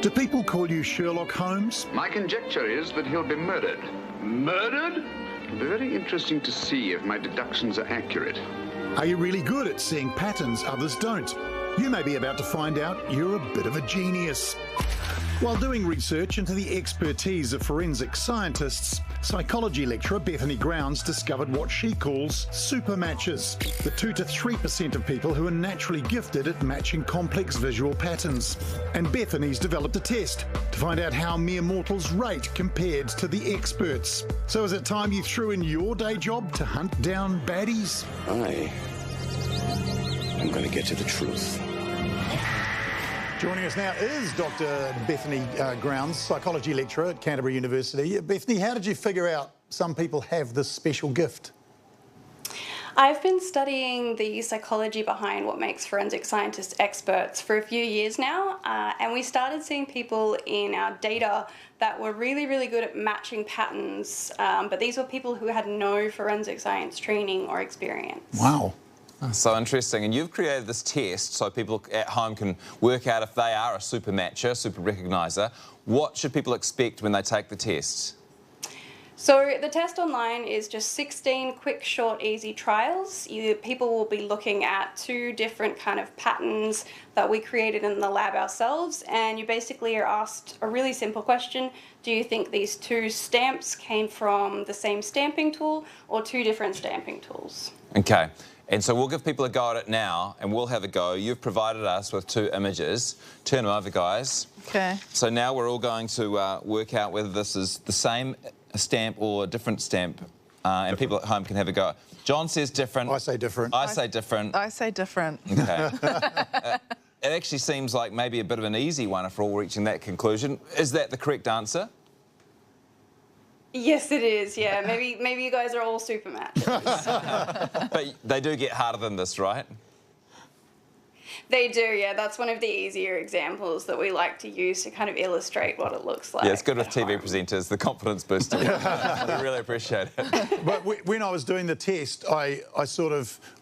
Do people call you Sherlock Holmes? My conjecture is that he'll be murdered. Murdered? It'll be very interesting to see if my deductions are accurate. Are you really good at seeing patterns others don't? You may be about to find out you're a bit of a genius. While doing research into the expertise of forensic scientists, psychology lecturer Bethany Grounds discovered what she calls super matches, the 2 to 3% of people who are naturally gifted at matching complex visual patterns. And Bethany's developed a test to find out how mere mortals rate compared to the experts. So is it time you threw in your day job to hunt down baddies? I'm going to get to the truth. Joining us now is Dr. Bethany Grounds, psychology lecturer at Canterbury University. Bethany, how did you figure out some people have this special gift? I've been studying the psychology behind what makes forensic scientists experts for a few years now, and we started seeing people in our data that were really, really good at matching patterns, but these were people who had no forensic science training or experience. Wow. So interesting. And you've created this test so people at home can work out if they are a super matcher, super recogniser. What should people expect when they take the test? So the test online is just 16 quick, short, easy trials. People will be looking at 2 different kind of patterns that we created in the lab ourselves, and you basically are asked a really simple question. Do you think these 2 stamps came from the same stamping tool or 2 different stamping tools? Okay. And so we'll give people a go at it now, and we'll have a go. You've provided us with 2 images. Turn them over, guys. Okay. So now we're all going to work out whether this is the same stamp or a different stamp, and people at home can have a go. John says different. I say different. I say different. I say different. Okay. It actually seems like maybe a bit of an easy one if we're all reaching that conclusion. Is that the correct answer? Yes, it is, yeah. Maybe you guys are all super matches. But they do get harder than this, right? They do, yeah. That's one of the easier examples that we like to use to kind of illustrate what it looks like. Yeah, it's good with TV presenters, the confidence booster. We really appreciate it. But when I was doing the test, I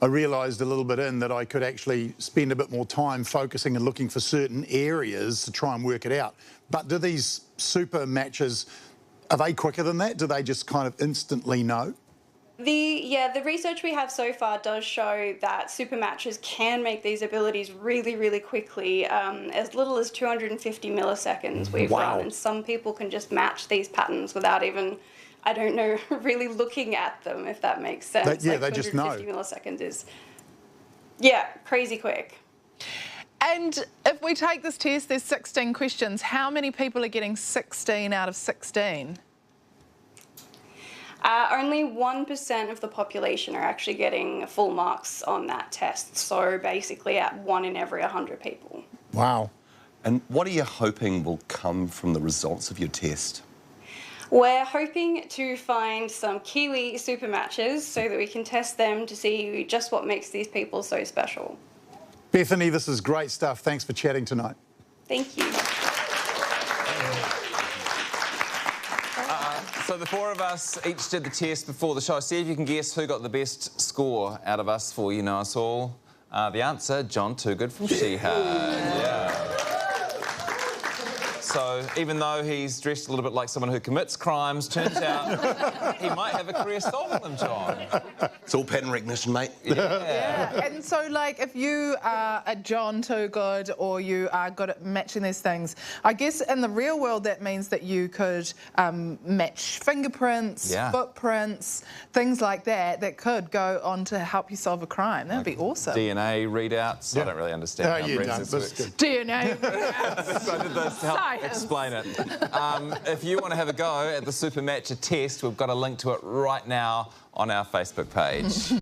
realised a little bit in that I could actually spend a bit more time focusing and looking for certain areas to try and work it out. But do these super matches, are they quicker than that? Do they just kind of instantly know? The research we have so far does show that super matches can make these abilities really, really quickly, as little as 250 milliseconds we've run, and some people can just match these patterns without even, I don't know, really looking at them, if that makes sense. They just know. 250 milliseconds is, yeah, crazy quick. And if we take this test, there's 16 questions. How many people are getting 16 out of 16? Only 1% of the population are actually getting full marks on that test. So basically at 1 in every 100 people. Wow. And what are you hoping will come from the results of your test? We're hoping to find some Kiwi super matches so that we can test them to see just what makes these people so special. Bethany, this is great stuff. Thanks for chatting tonight. Thank you. So the 4 of us each did the test before the show. See if you can guess who got the best score out of us 4. You know us all. The answer, John Toogood from Sheehan. Yeah. So even though he's dressed a little bit like someone who commits crimes, turns out he might have a career solving them, John. It's all pattern recognition, mate. Yeah. And so, like, if you are a John Toogood or you are good at matching these things, I guess in the real world that means that you could match fingerprints, footprints, things like that, that could go on to help you solve a crime. That would be awesome. DNA readouts. I don't really understand how forensics works. DNA readouts. So I did this to help explain it. If you want to have a go at the Super Matcher test, we've got a link to it right now on our Facebook page.